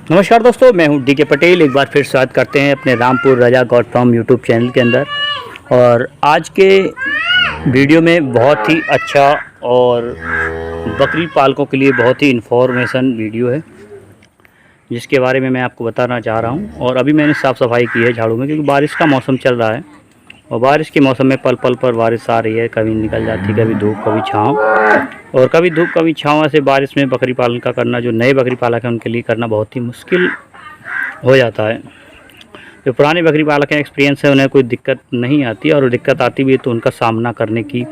नमस्कार दोस्तों, मैं हूं डीके पटेल। एक बार फिर स्वागत करते हैं अपने रामपुर रजा गॉड फार्म यूट्यूब चैनल के अंदर। और आज के वीडियो में बहुत ही अच्छा और बकरी पालकों के लिए बहुत ही इन्फॉर्मेशन वीडियो है, जिसके बारे में मैं आपको बताना चाह रहा हूं। और अभी मैंने साफ़ सफाई की है झाड़ू में, क्योंकि बारिश का मौसम चल रहा है और बारिश के मौसम में पल पल पर बारिश आ रही है। कभी निकल जाती, कभी धूप कभी छाँव, और कभी धूप कभी छाँव। ऐसे बारिश में बकरी पालन का करना, जो नए बकरी पालक हैं उनके लिए करना बहुत ही मुश्किल हो जाता है। जो पुराने बकरी पालक हैं, एक्सपीरियंस है, उन्हें कोई दिक्कत नहीं आती, और दिक्कत आती भी है तो उनका सामना करने की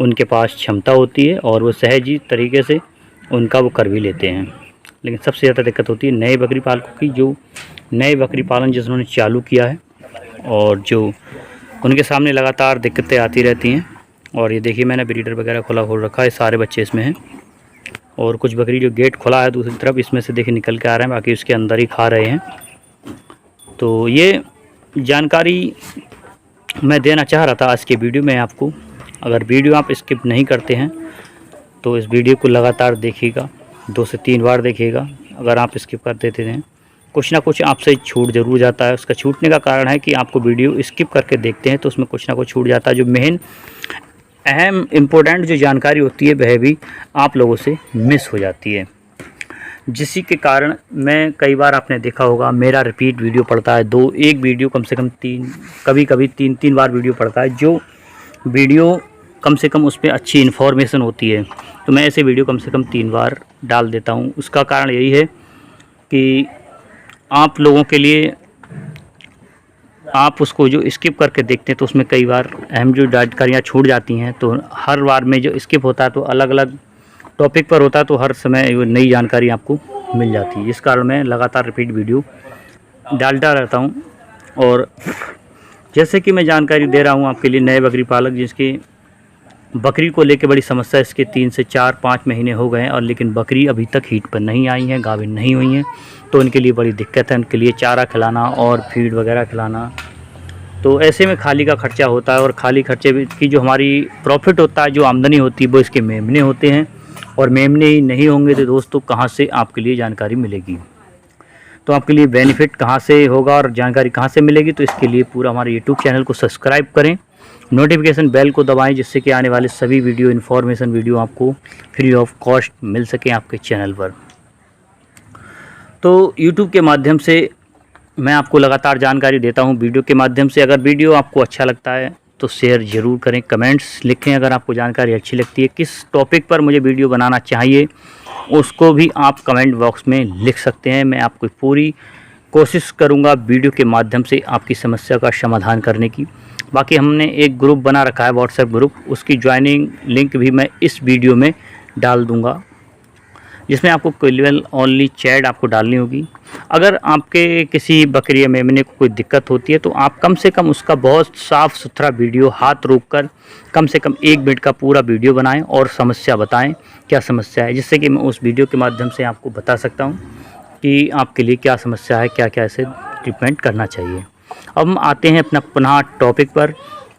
उनके पास क्षमता होती है और वो सहजी तरीके से उनका वो कर भी लेते हैं। लेकिन सबसे ज़्यादा दिक्कत होती है नए बकरी पालकों की, जो नए बकरी पालन जिन्होंने चालू किया है और जो उनके सामने लगातार दिक्कतें आती रहती हैं। और ये देखिए, मैंने ब्रीडर वगैरह खोल रखा है, सारे बच्चे इसमें हैं। और कुछ बकरी जो गेट खुला है दूसरी तरफ, इसमें से देखिए निकल के आ रहे हैं, बाकी उसके अंदर ही खा रहे हैं। तो ये जानकारी मैं देना चाह रहा था आज के वीडियो में आपको। अगर वीडियो आप स्किप नहीं करते हैं तो इस वीडियो को लगातार देखिएगा, 2 से 3 बार देखिएगा। अगर आप स्किप कर देते हैं, कुछ ना कुछ आपसे छूट ज़रूर जाता है। उसका छूटने का कारण है कि आपको वीडियो स्किप करके देखते हैं तो उसमें कुछ ना कुछ छूट जाता है। जो मेन अहम इम्पोर्टेंट जो जानकारी होती है वह भी आप लोगों से मिस हो जाती है, जिसी के कारण मैं कई बार आपने देखा होगा मेरा रिपीट वीडियो पड़ता है। एक वीडियो कम से कम 3, कभी-कभी 3-3 बार वीडियो पड़ता है। जो वीडियो कम से कम उस पर अच्छी इन्फॉर्मेशन होती है तो मैं ऐसे वीडियो कम से कम 3 बार डाल देता हूँ। उसका कारण यही है कि आप लोगों के लिए, आप उसको जो स्किप करके देखते हैं तो उसमें कई बार अहम जो जानकारियाँ छूट जाती हैं। तो हर बार में जो स्किप होता है तो अलग अलग टॉपिक पर होता है, तो हर समय वो नई जानकारी आपको मिल जाती है। इस कारण मैं लगातार रिपीट वीडियो डालता रहता हूं। और जैसे कि मैं जानकारी दे रहा हूं आपके लिए, नए बकरी पालक जिसके बकरी को लेके बड़ी समस्या, इसके 3 से 4-5 महीने हो गए हैं और लेकिन बकरी अभी तक हीट पर नहीं आई हैं, गाभिन नहीं हुई हैं, तो उनके लिए बड़ी दिक्कत है। उनके लिए चारा खिलाना और फीड वगैरह खिलाना, तो ऐसे में खाली का खर्चा होता है। और खाली खर्चे की जो हमारी प्रॉफिट होता है, जो आमदनी होती है, वो इसके मेमने होते हैं। और मेमने ही नहीं होंगे तो दोस्तों कहाँ से आपके लिए जानकारी मिलेगी, तो आपके लिए बेनिफिट कहाँ से होगा और जानकारी कहाँ से मिलेगी। तो इसके लिए पूरा हमारे यूट्यूब चैनल को सब्सक्राइब करें, नोटिफिकेशन बेल को दबाएं, जिससे कि आने वाले सभी वीडियो इन्फॉर्मेशन वीडियो आपको फ्री ऑफ कॉस्ट मिल सके आपके चैनल पर। तो यूट्यूब के माध्यम से मैं आपको लगातार जानकारी देता हूँ वीडियो के माध्यम से। अगर वीडियो आपको अच्छा लगता है तो शेयर ज़रूर करें, कमेंट्स लिखें अगर आपको जानकारी अच्छी लगती है। किस टॉपिक पर मुझे वीडियो बनाना चाहिए उसको भी आप कमेंट बॉक्स में लिख सकते हैं। मैं आपको पूरी कोशिश करूंगा वीडियो के माध्यम से आपकी समस्या का समाधान करने की। बाकी हमने एक ग्रुप बना रखा है, व्हाट्सएप ग्रुप, उसकी ज्वाइनिंग लिंक भी मैं इस वीडियो में डाल दूँगा, जिसमें आपको केवल ओनली चैट आपको डालनी होगी। अगर आपके किसी बकरी या मेमने को कोई दिक्कत होती है तो आप कम से कम उसका बहुत साफ़ सुथरा वीडियो हाथ रोककर कम से कम 1 मिनट का पूरा वीडियो बनाएं और समस्या बताएं क्या समस्या है, जिससे कि मैं उस वीडियो के माध्यम से आपको बता सकता हूं कि आपके लिए क्या समस्या है, क्या क्या ऐसे ट्रीटमेंट करना चाहिए। अब हम आते हैं अपना पुनः टॉपिक पर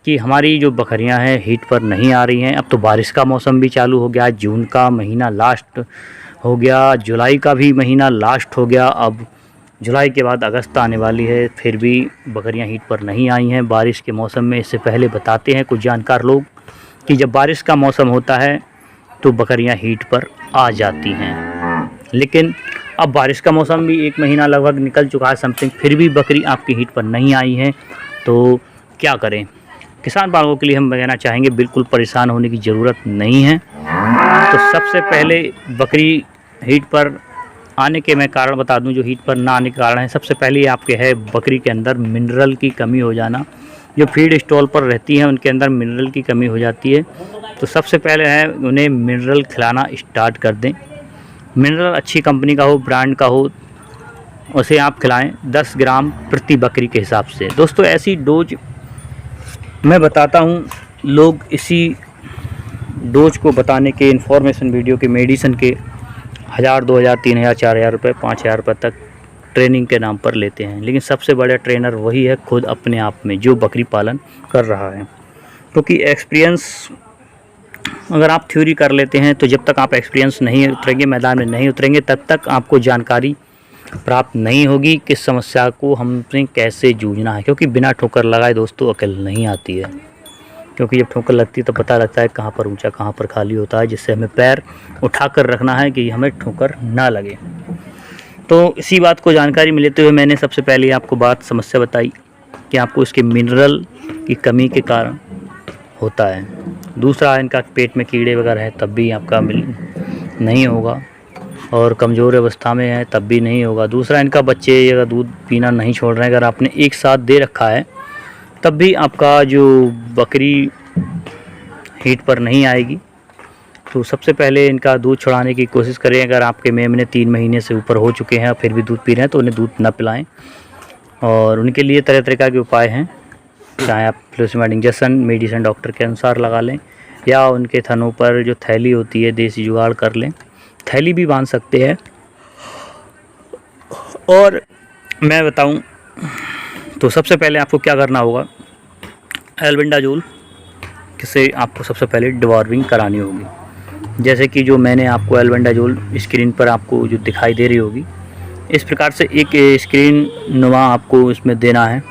कि हमारी जो बकरियाँ हैं हीट पर नहीं आ रही हैं। अब तो बारिश का मौसम भी चालू हो गया, जून का महीना लास्ट हो गया, जुलाई का भी महीना लास्ट हो गया। अब जुलाई के बाद अगस्त आने वाली है, फिर भी बकरियां हीट पर नहीं आई हैं बारिश के मौसम में। इससे पहले बताते हैं कुछ जानकार लोग कि जब बारिश का मौसम होता है तो बकरियां हीट पर आ जाती हैं, लेकिन अब बारिश का मौसम भी 1 महीना लगभग निकल चुका है समथिंग, फिर भी बकरी आपकी हीट पर नहीं आई है। तो क्या करें? किसान पालकों के लिए हम कहना चाहेंगे, बिल्कुल परेशान होने की ज़रूरत नहीं है। तो सबसे पहले बकरी हीट पर आने के मैं कारण बता दूं, जो हीट पर ना आने के कारण है। सबसे पहले आपके है बकरी के अंदर मिनरल की कमी हो जाना। जो फीड स्टॉल पर रहती हैं उनके अंदर मिनरल की कमी हो जाती है। तो सबसे पहले है उन्हें मिनरल खिलाना स्टार्ट कर दें। मिनरल अच्छी कंपनी का हो, ब्रांड का हो, उसे आप खिलाएं 10 ग्राम प्रति बकरी के हिसाब से। दोस्तों ऐसी डोज मैं बताता हूँ, लोग इसी डोज को बताने के इन्फॉर्मेशन वीडियो के मेडिसिन के 1000, 2000, 3000, 4000 रुपये, 5000 रुपये तक ट्रेनिंग के नाम पर लेते हैं। लेकिन सबसे बड़ा ट्रेनर वही है खुद अपने आप में, जो बकरी पालन कर रहा है। क्योंकि एक्सपीरियंस अगर आप थ्योरी कर लेते हैं तो जब तक आप एक्सपीरियंस नहीं उतरेंगे, मैदान में नहीं उतरेंगे, तब तक आपको जानकारी प्राप्त नहीं होगी कि समस्या को हमने कैसे जूझना है, क्योंकि बिना ठोकर लगाए दोस्तों अकल नहीं आती है। क्योंकि जब ठोकर लगती है तो पता लगता है कहाँ पर ऊंचा कहाँ पर खाली होता है, जिससे हमें पैर उठाकर रखना है कि हमें ठोकर ना लगे। तो इसी बात को जानकारी में लेते हुए मैंने सबसे पहले आपको समस्या बताई कि आपको इसके मिनरल की कमी के कारण होता है। दूसरा, इनका पेट में कीड़े वगैरह हैं तब भी आपका नहीं होगा, और कमज़ोर अवस्था में है तब भी नहीं होगा। दूसरा, इनका बच्चे अगर दूध पीना नहीं छोड़ रहे हैं, अगर आपने एक साथ दे रखा है तब भी आपका जो बकरी हीट पर नहीं आएगी। तो सबसे पहले इनका दूध छुड़ाने की कोशिश करें। अगर आपके मेमने 3 महीने से ऊपर हो चुके हैं फिर भी दूध पी रहे हैं तो उन्हें दूध न पिलाएं, और उनके लिए तरह तरह के उपाय हैं। चाहे आप फ्लूसिमाइड इंजेक्शन मेडिसिन डॉक्टर के अनुसार लगा लें, या उनके थनों पर जो थैली होती है देसी जुगाड़ कर लें, थैली भी बांध सकते हैं। और मैं बताऊं तो सबसे पहले आपको क्या करना होगा, एल्बेंडाजोल से आपको सबसे पहले डिवॉर्मिंग करानी होगी। जैसे कि जो मैंने आपको एल्बेंडाजोल स्क्रीन पर आपको जो दिखाई दे रही होगी, इस प्रकार से एक स्क्रीन नुमा आपको इसमें देना है।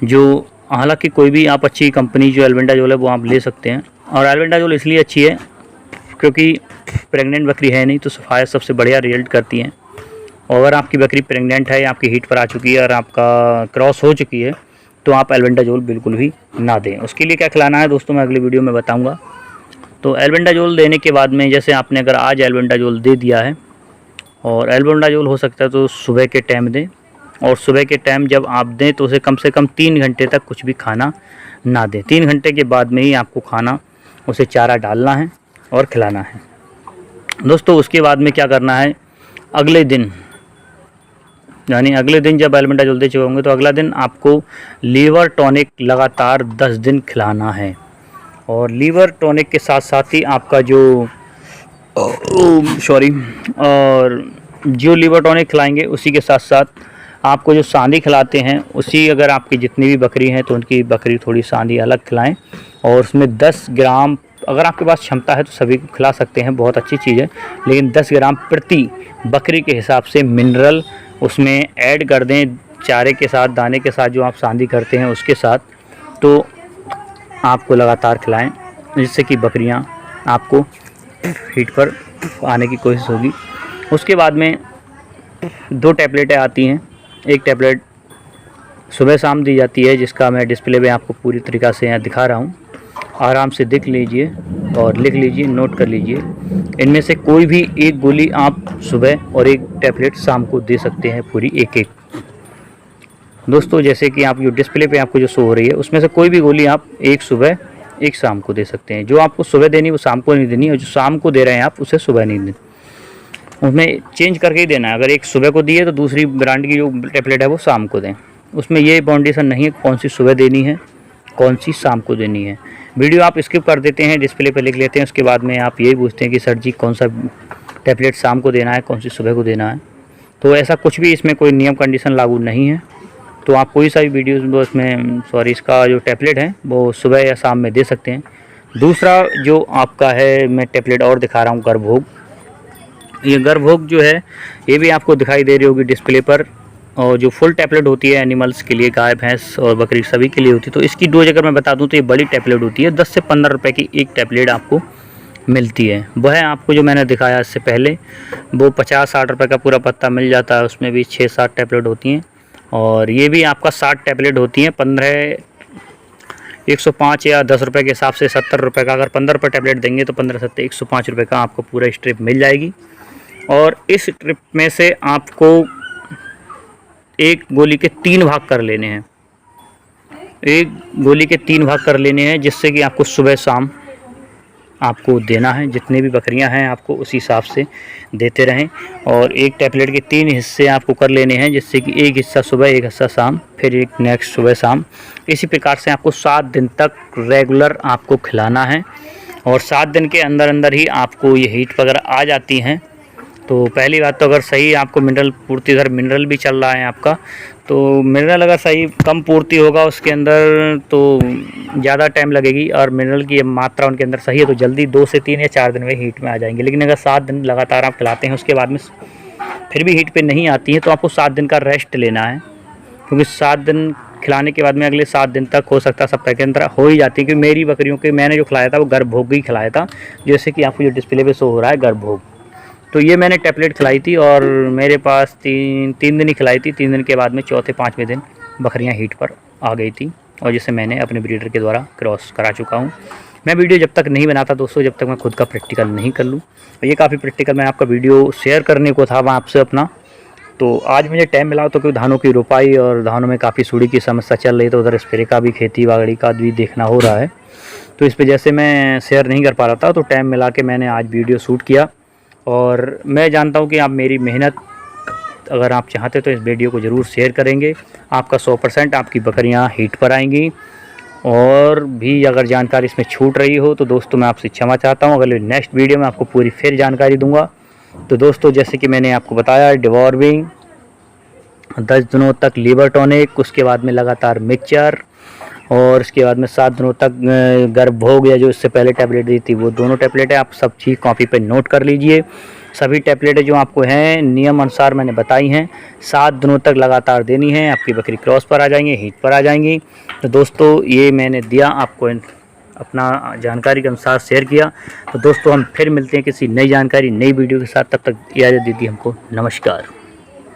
जो हालांकि कोई भी आप अच्छी कंपनी जो एल्बेंडाजोल है वो आप ले सकते हैं। और एल्बेंडाजोल इसलिए अच्छी है क्योंकि प्रेग्नेंट बकरी है नहीं तो सफाया सबसे बढ़िया रिजल्ट करती हैं। और अगर आपकी बकरी प्रेग्नेंट है, आपकी हीट पर आ चुकी है और आपका क्रॉस हो चुकी है तो आप एल्बेंडाजोल बिल्कुल भी ना दें। उसके लिए क्या खिलाना है दोस्तों मैं अगली वीडियो में बताऊंगा। तो एल्बेंडाजोल देने के बाद में, जैसे आपने अगर आज एल्बेंडाजोल दे दिया है, और एल्बेंडाजोल हो सकता है तो सुबह के टाइम दें, और सुबह के टाइम जब आप दें तो उसे कम से कम 3 घंटे तक कुछ भी खाना ना दें। 3 घंटे के बाद में ही आपको खाना उसे चारा डालना है और खिलाना है दोस्तों। उसके बाद में क्या करना है, अगले दिन यानी अगले दिन जब एल्बेंडाजोल दे चुके होंगे तो अगला दिन आपको लीवर टॉनिक लगातार 10 दिन खिलाना है। और लीवर टॉनिक के साथ साथ ही आपका जो और जो लीवर टॉनिक खिलाएंगे उसी के साथ साथ आपको जो सांदी खिलाते हैं उसी, अगर आपकी जितनी भी बकरी हैं तो उनकी बकरी थोड़ी सांदी अलग खिलाएं, और उसमें 10 ग्राम, अगर आपके पास क्षमता है तो सभी को खिला सकते हैं, बहुत अच्छी चीज़ है, लेकिन 10 ग्राम प्रति बकरी के हिसाब से मिनरल उसमें ऐड कर दें, चारे के साथ, दाने के साथ, जो आप सांदी करते हैं उसके साथ। तो आपको लगातार खिलाएं, जिससे कि बकरियां आपको हीट पर आने की कोशिश होगी। उसके बाद में 2 टैबलेटें आती हैं। एक टैबलेट सुबह शाम दी जाती है, जिसका मैं डिस्प्ले में आपको पूरी तरीक़ा से यहाँ दिखा रहा हूँ, आराम से देख लीजिए और लिख लीजिए, नोट कर लीजिए। इनमें से कोई भी एक गोली आप सुबह और एक टैबलेट शाम को दे सकते हैं, पूरी एक दोस्तों। जैसे कि आप जो डिस्प्ले पे आपको जो शो हो रही है उसमें से कोई भी गोली आप एक सुबह एक शाम को दे सकते हैं। जो आपको सुबह देनी वो शाम को नहीं देनी, और जो शाम को दे रहे हैं आप उसे सुबह नहीं देनी, उसमें चेंज करके ही देना है। अगर एक सुबह को दी है तो दूसरी ब्रांड की जो टैबलेट है वो शाम को दें। उसमें ये बाउंडेशन नहीं है कौन सी सुबह देनी है कौन सी शाम को देनी है। वीडियो आप स्किप कर देते हैं, डिस्प्ले पे लिख लेते हैं, उसके बाद में आप यही पूछते हैं कि सर जी कौन सा टैबलेट शाम को देना है कौन सी सुबह को देना है। तो ऐसा कुछ भी इसमें कोई नियम कंडीशन लागू नहीं है। तो आप कोई सा भी वीडियो इसमें इसका जो टैबलेट है वो सुबह या शाम में दे सकते हैं। दूसरा जो आपका है, मैं टैबलेट और दिखा रहा हूँ, गर्भभोग। ये गर्भभोग जो है ये भी आपको दिखाई दे रही होगी डिस्प्ले पर, और जो फुल टैबलेट होती है एनिमल्स के लिए, गाय भैंस और बकरी सभी के लिए होती है। तो इसकी डोज अगर मैं बता दूं तो ये बड़ी टैबलेट होती है, 10 से 15 रुपए की एक टैबलेट आपको मिलती है। वह आपको जो मैंने दिखाया इससे पहले वो 50-60 रुपये का पूरा पत्ता मिल जाता है, उसमें भी 6-7 टैबलेट होती हैं। और ये भी आपका 60 टैबलेट होती हैं, 105 या 10 रुपये के हिसाब से 70 रुपये का। अगर 15 रुपये टैबलेट देंगे तो 15 7 105 रुपये का आपको पूरा स्ट्रिप मिल जाएगी। और इस स्ट्रिप में से आपको एक गोली के 3 भाग कर लेने हैं, एक गोली के 3 भाग कर लेने हैं, जिससे कि आपको सुबह शाम आपको देना है। जितने भी बकरियां हैं आपको उसी हिसाब से देते रहें। और एक टैबलेट के 3 हिस्से आपको कर लेने हैं, जिससे कि एक हिस्सा सुबह एक हिस्सा शाम, फिर एक नेक्स्ट सुबह शाम। इसी प्रकार से आपको 7 दिन तक रेगुलर आपको खिलाना है। और 7 दिन के अंदर अंदर ही आपको ये हीट वगैरह आ जाती हैं। तो पहली बात तो अगर सही आपको मिनरल पूर्ति, अगर मिनरल भी चल रहा है आपका, तो मिनरल अगर सही कम पूर्ति होगा उसके अंदर तो ज़्यादा टाइम लगेगी। और मिनरल की मात्रा उनके अंदर सही है तो जल्दी 2 से 3 या 4 दिन में हीट में आ जाएंगे। लेकिन अगर 7 दिन लगातार आप खिलाते हैं उसके बाद में फिर भी हीट पे नहीं आती हैं तो आपको 7 दिन का रेस्ट लेना है, क्योंकि 7 दिन खिलाने के बाद में अगले 7 दिन तक हो सकता है सप्ताह के अंदर हो ही जाती है। क्योंकि मेरी बकरियों के मैंने जो खिलाया था वो गर्भभोग ही खिलाया था, जैसे कि आपको जो डिस्प्ले पे शो हो रहा है गर्भभोग। तो ये मैंने टैबलेट खिलाई थी और मेरे पास 3 दिन ही खिलाई थी। 3 दिन के बाद में चौथे 5वें दिन बकरियां हीट पर आ गई थी, और जिसे मैंने अपने ब्रीडर के द्वारा क्रॉस करा चुका हूँ। मैं वीडियो जब तक नहीं बनाता दोस्तों, जब तक मैं खुद का प्रैक्टिकल नहीं कर लूँ। और ये काफ़ी प्रैक्टिकल मैं आपका वीडियो शेयर करने को था वहाँ आपसे अपना। तो आज मुझे टाइम मिला तो क्योंकि धानों की रोपाई और धानों में काफ़ी सूड़ी की समस्या चल रही, तो उधर स्प्रे का भी, खेती बाड़ी का भी देखना हो रहा है, तो इस वजह से मैं शेयर नहीं कर पा रहा था। तो टाइम मिला के मैंने आज वीडियो शूट किया, और मैं जानता हूँ कि आप मेरी मेहनत अगर आप चाहते तो इस वीडियो को ज़रूर शेयर करेंगे। आपका 100% आपकी बकरियाँ हीट पर आएंगी। और भी अगर जानकारी इसमें छूट रही हो तो दोस्तों मैं आपसे क्षमा चाहता हूँ। अगले नेक्स्ट वीडियो में आपको पूरी फिर जानकारी दूंगा। तो दोस्तों जैसे कि मैंने आपको बताया, डिवॉर्मिंग 10 दिनों तक लीवर टॉनिक, उसके बाद में लगातार मिक्सचर, और इसके बाद में 7 दिनों तक गर्भभोग या जो इससे पहले टैबलेट दी थी वो दोनों टैबलेटें आप सब चीज़ कॉपी पे नोट कर लीजिए। सभी टैबलेटें जो आपको हैं नियम अनुसार मैंने बताई हैं, 7 दिनों तक लगातार देनी है। आपकी बकरी क्रॉस पर आ जाएंगी, हीट पर आ जाएंगी। तो दोस्तों ये मैंने दिया आपको, अपना जानकारी के अनुसार शेयर किया। तो दोस्तों हम फिर मिलते हैं किसी नई जानकारी, नई वीडियो के साथ। तब तक इजाज़त दीजिए हमको। नमस्कार।